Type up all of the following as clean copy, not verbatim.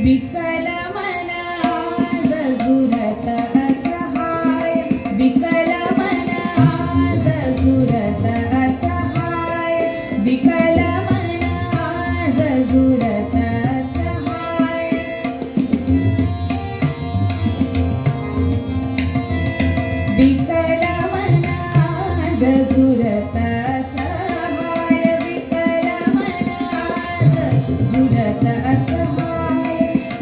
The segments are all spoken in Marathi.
विकल मन आज झुरत असहाय, विकल मन आज झुरत असहाय, विकल मन आज झुरत असहाय, विकल मन आज झुरत असहाय, विकल मन आज झुरत असहाय,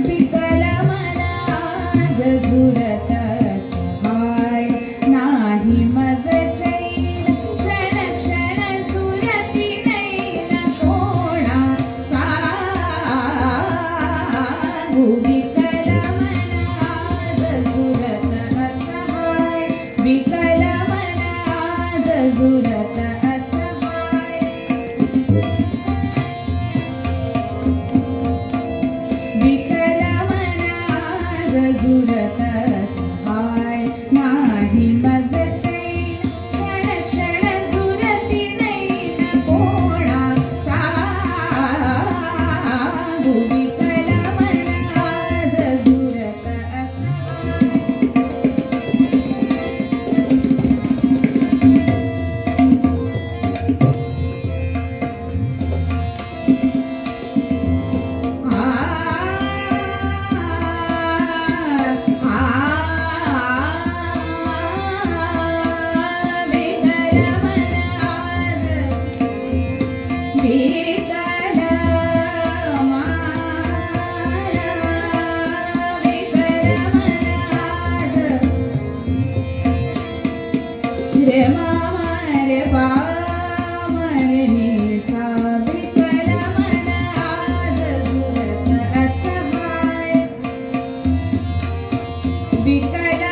विकल मन आज झुरत असहाय, नाही मज चैन क्षण क्षण सुरती नैन कोणा सांगू, विकल मन आज झुरत असहाय, विकल मन आज झुरत असहाय, विकल मन आज झुरत असहाय, नाही मज चैन क्षण क्षण सुरती नैन कोणा सांगू, विकल मन आज झुरत असहाय, विकल मन आज रे मामा रे बा रे नि सा, विकल मन आज झुरत असहाय, विकल